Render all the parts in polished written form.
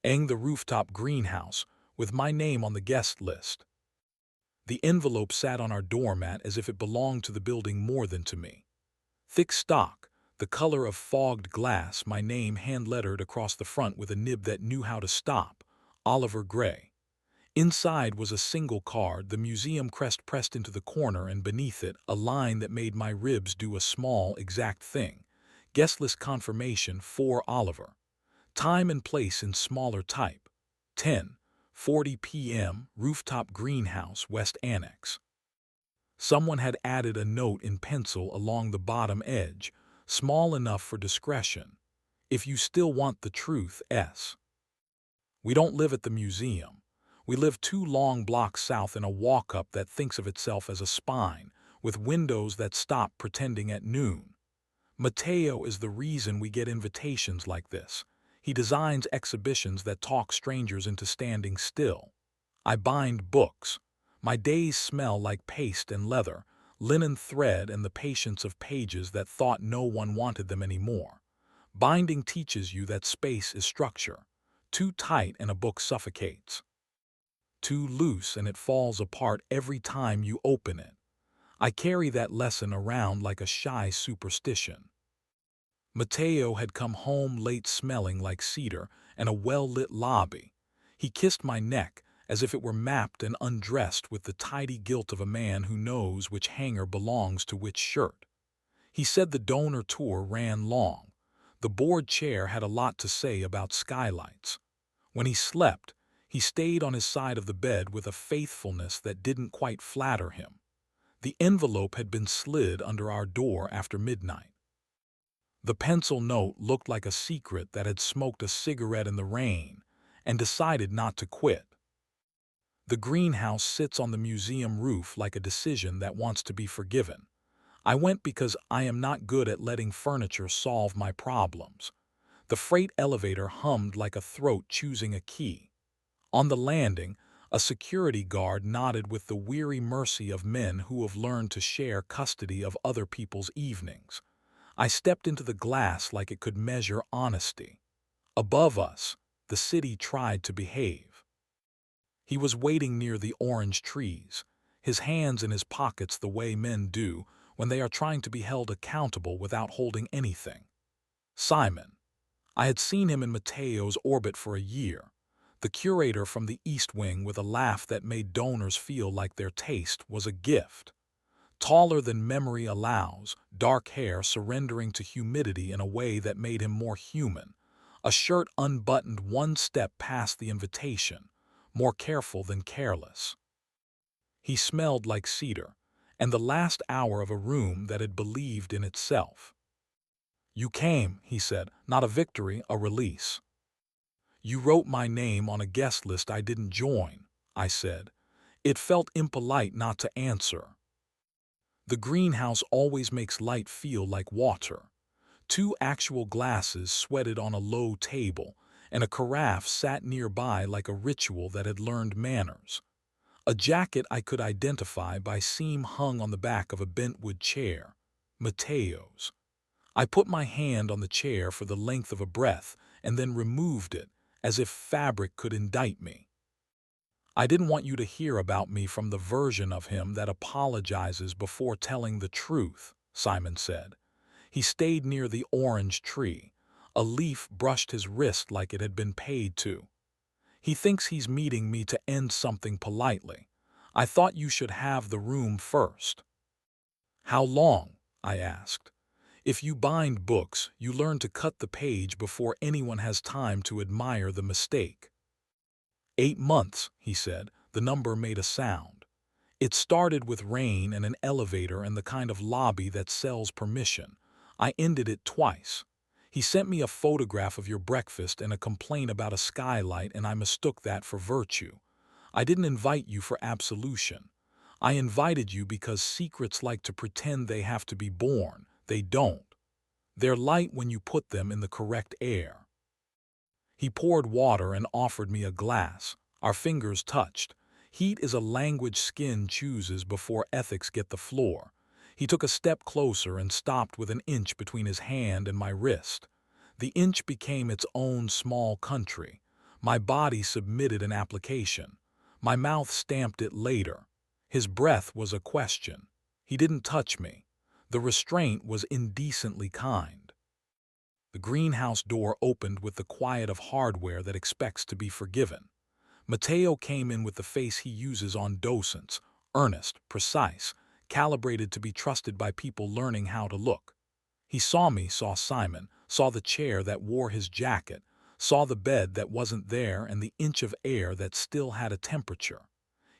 the rooftop greenhouse, with my name on the guest list. The envelope sat on our doormat as if it belonged to the building more than to me. Thick stock, the color of fogged glass, my name hand-lettered across the front with a nib that knew how to stop, Oliver Gray. Inside was a single card, the museum crest pressed into the corner, and beneath it, a line that made my ribs do a small, exact thing. Guest list confirmation for Oliver. Time and place in smaller type. 10:40 p.m., rooftop greenhouse, West Annex. Someone had added a note in pencil along the bottom edge, small enough for discretion. If you still want the truth, S. We don't live at the museum. We live 2 long blocks south in a walk-up that thinks of itself as a spine, with windows that stop pretending at noon. Mateo is the reason we get invitations like this. He designs exhibitions that talk strangers into standing still. I bind books. My days smell like paste and leather, linen thread, and the patience of pages that thought no one wanted them anymore. Binding teaches you that space is structure. Too tight and a book suffocates. Too loose and it falls apart every time you open it. I carry that lesson around like a shy superstition. Mateo had come home late smelling like cedar and a well-lit lobby. He kissed my neck as if it were mapped and undressed with the tidy guilt of a man who knows which hanger belongs to which shirt. He said the donor tour ran long. The board chair had a lot to say about skylights. When he slept, he stayed on his side of the bed with a faithfulness that didn't quite flatter him. The envelope had been slid under our door after midnight. The pencil note looked like a secret that had smoked a cigarette in the rain and decided not to quit. The greenhouse sits on the museum roof like a decision that wants to be forgiven. I went because I am not good at letting furniture solve my problems. The freight elevator hummed like a throat choosing a key. On the landing, a security guard nodded with the weary mercy of men who have learned to share custody of other people's evenings. I stepped into the glass like it could measure honesty. Above us, the city tried to behave. He was waiting near the orange trees, his hands in his pockets the way men do when they are trying to be held accountable without holding anything. Simon. I had seen him in Mateo's orbit for a year, the curator from the East Wing with a laugh that made donors feel like their taste was a gift. Taller than memory allows, dark hair surrendering to humidity in a way that made him more human, a shirt unbuttoned one step past the invitation, more careful than careless. He smelled like cedar, and the last hour of a room that had believed in itself. "You came," he said, "not a victory, a release." "You wrote my name on a guest list I didn't join," I said. It felt impolite not to answer. The greenhouse always makes light feel like water. 2 actual glasses sweated on a low table, and a carafe sat nearby like a ritual that had learned manners. A jacket I could identify by seam hung on the back of a bentwood chair. Mateo's. I put my hand on the chair for the length of a breath and then removed it, as if fabric could indict me. "I didn't want you to hear about me from the version of him that apologizes before telling the truth," Simon said. He stayed near the orange tree. A leaf brushed his wrist like it had been paid to. "He thinks he's meeting me to end something politely. I thought you should have the room first." "How long?" I asked. "If you bind books, you learn to cut the page before anyone has time to admire the mistake." 8 months, he said. The number made a sound. It started with rain and an elevator and the kind of lobby that sells permission. I ended it twice. He sent me a photograph of your breakfast and a complaint about a skylight, and I mistook that for virtue. I didn't invite you for absolution. I invited you because secrets like to pretend they have to be born. They don't. They're light when you put them in the correct air. He poured water and offered me a glass. Our fingers touched. Heat is a language skin chooses before ethics get the floor. He took a step closer and stopped with an inch between his hand and my wrist. The inch became its own small country. My body submitted an application. My mouth stamped it later. His breath was a question. He didn't touch me. The restraint was indecently kind. The greenhouse door opened with the quiet of hardware that expects to be forgiven. Mateo came in with the face he uses on docents, earnest, precise, calibrated to be trusted by people learning how to look. He saw me, saw Simon, saw the chair that wore his jacket, saw the bed that wasn't there and the inch of air that still had a temperature.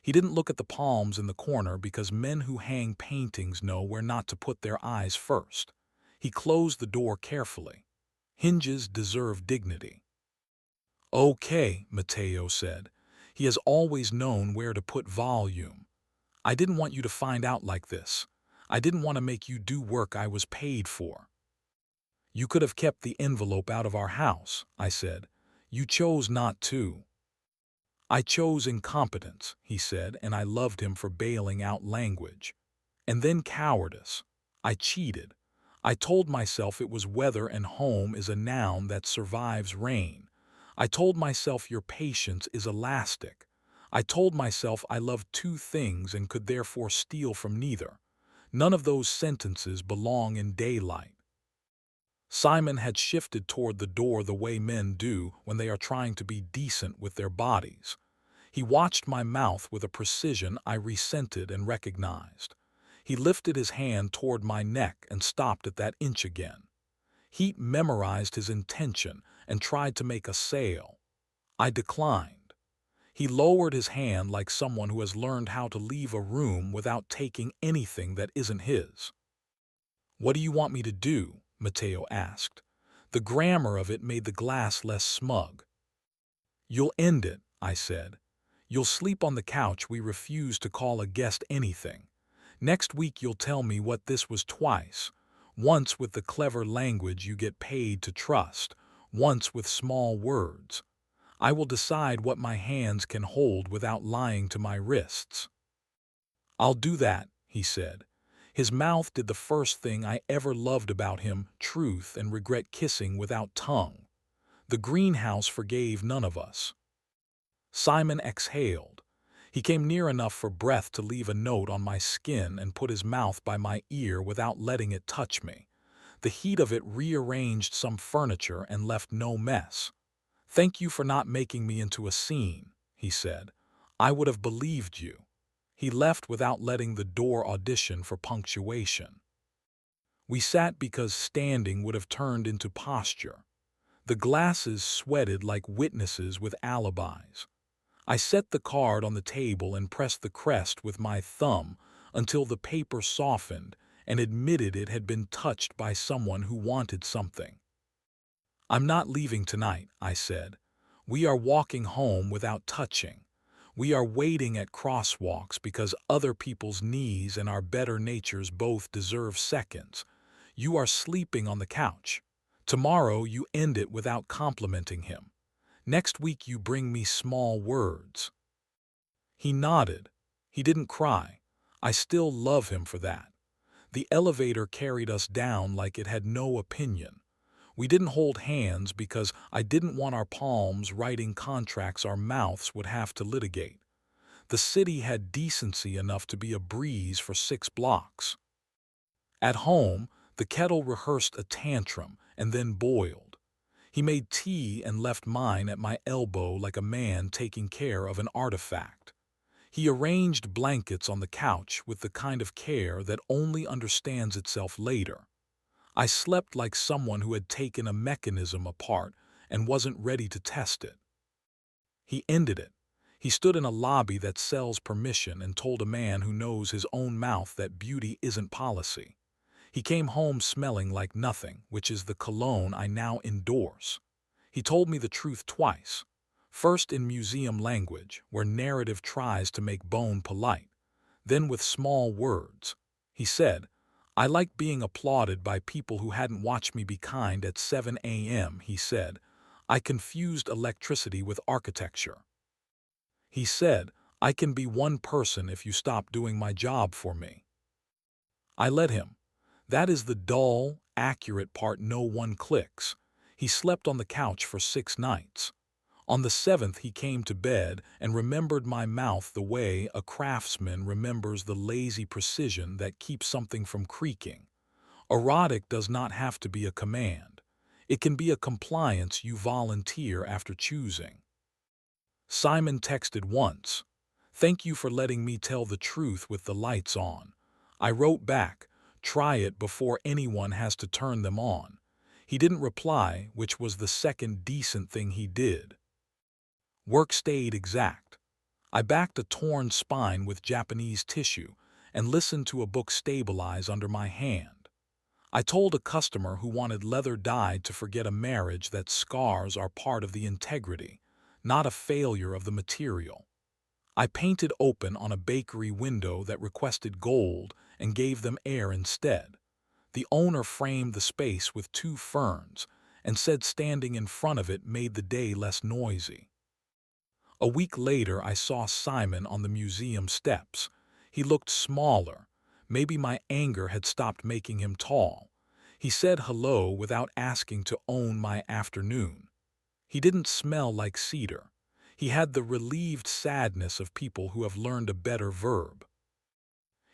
He didn't look at the palms in the corner because men who hang paintings know where not to put their eyes first. He closed the door carefully. Hinges deserve dignity. Okay, Mateo said. He has always known where to put volume. I didn't want you to find out like this. I didn't want to make you do work I was paid for. You could have kept the envelope out of our house, I said. You chose not to. I chose incompetence, he said, and I loved him for bailing out language. And then cowardice. I cheated. I told myself it was weather and home is a noun that survives rain. I told myself your patience is elastic. I told myself I loved two things and could therefore steal from neither. None of those sentences belong in daylight. Simon had shifted toward the door the way men do when they are trying to be decent with their bodies. He watched my mouth with a precision I resented and recognized. He lifted his hand toward my neck and stopped at that inch again. Heat memorized his intention and tried to make a sale. I declined. He lowered his hand like someone who has learned how to leave a room without taking anything that isn't his. What do you want me to do? Mateo asked. The grammar of it made the glass less smug. You'll end it, I said. You'll sleep on the couch we refuse to call a guest anything. Next week you'll tell me what this was twice. Once with the clever language you get paid to trust, once with small words. I will decide what my hands can hold without lying to my wrists. I'll do that, he said. His mouth did the first thing I ever loved about him, truth and regret kissing without tongue. The greenhouse forgave none of us. Simon exhaled. He came near enough for breath to leave a note on my skin and put his mouth by my ear without letting it touch me. The heat of it rearranged some furniture and left no mess. Thank you for not making me into a scene, he said. I would have believed you. He left without letting the door audition for punctuation. We sat because standing would have turned into posture. The glasses sweated like witnesses with alibis. I set the card on the table and pressed the crest with my thumb until the paper softened and admitted it had been touched by someone who wanted something. I'm not leaving tonight, I said. We are walking home without touching. We are waiting at crosswalks because other people's knees and our better natures both deserve seconds. You are sleeping on the couch. Tomorrow you end it without complimenting him. Next week you bring me small words. He nodded. He didn't cry. I still love him for that. The elevator carried us down like it had no opinion. We didn't hold hands because I didn't want our palms writing contracts our mouths would have to litigate. The city had decency enough to be a breeze for 6 blocks. At home, the kettle rehearsed a tantrum and then boiled. He made tea and left mine at my elbow like a man taking care of an artifact. He arranged blankets on the couch with the kind of care that only understands itself later. I slept like someone who had taken a mechanism apart and wasn't ready to test it. He ended it. He stood in a lobby that sells permission and told a man who knows his own mouth that beauty isn't policy. He came home smelling like nothing, which is the cologne I now endorse. He told me the truth twice. First in museum language, where narrative tries to make bone polite. Then with small words. He said, I like being applauded by people who hadn't watched me be kind at 7 a.m., he said. I confused electricity with architecture. He said, I can be one person if you stop doing my job for me. I let him. That is the dull, accurate part no one clicks. He slept on the couch for 6 nights. On the seventh he came to bed and remembered my mouth the way a craftsman remembers the lazy precision that keeps something from creaking. Erotic does not have to be a command. It can be a compliance you volunteer after choosing. Simon texted once, "Thank you for letting me tell the truth with the lights on." I wrote back, "Try it before anyone has to turn them on." He didn't reply, which was the second decent thing he did. Work stayed exact. I backed a torn spine with Japanese tissue and listened to a book stabilize under my hand. I told a customer who wanted leather dyed to forget a marriage that scars are part of the integrity, not a failure of the material. I painted open on a bakery window that requested gold and gave them air instead. The owner framed the space with two ferns and said standing in front of it made the day less noisy. A week later, I saw Simon on the museum steps. He looked smaller. Maybe my anger had stopped making him tall. He said hello without asking to own my afternoon. He didn't smell like cedar. He had the relieved sadness of people who have learned a better verb.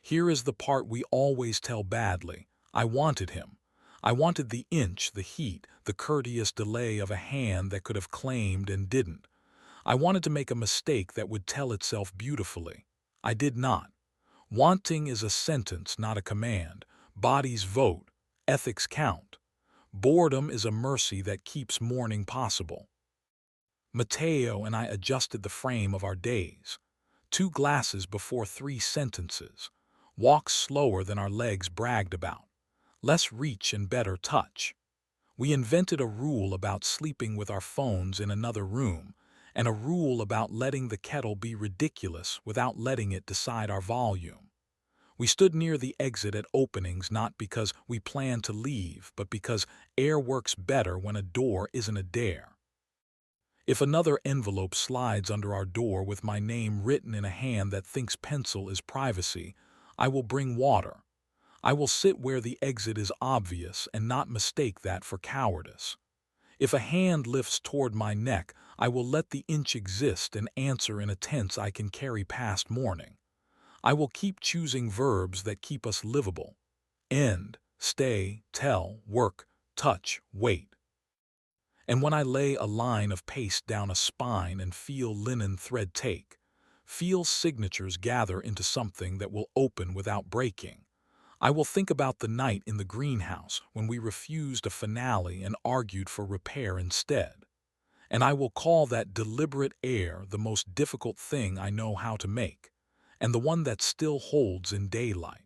Here is the part we always tell badly. I wanted him. I wanted the inch, the heat, the courteous delay of a hand that could have claimed and didn't. I wanted to make a mistake that would tell itself beautifully. I did not. Wanting is a sentence, not a command. Bodies vote. Ethics count. Boredom is a mercy that keeps mourning possible. Mateo and I adjusted the frame of our days. 2 glasses before 3 sentences. Walk slower than our legs bragged about. Less reach and better touch. We invented a rule about sleeping with our phones in another room, and a rule about letting the kettle be ridiculous without letting it decide our volume. We stood near the exit at openings not because we planned to leave, but because air works better when a door isn't a dare. If another envelope slides under our door with my name written in a hand that thinks pencil is privacy, I will bring water. I will sit where the exit is obvious and not mistake that for cowardice. If a hand lifts toward my neck, I will let the inch exist and answer in a tense I can carry past morning. I will keep choosing verbs that keep us livable. End, stay, tell, work, touch, wait. And when I lay a line of paste down a spine and feel linen thread take, feel signatures gather into something that will open without breaking, I will think about the night in the greenhouse when we refused a finale and argued for repair instead. And I will call that deliberate air the most difficult thing I know how to make, and the one that still holds in daylight.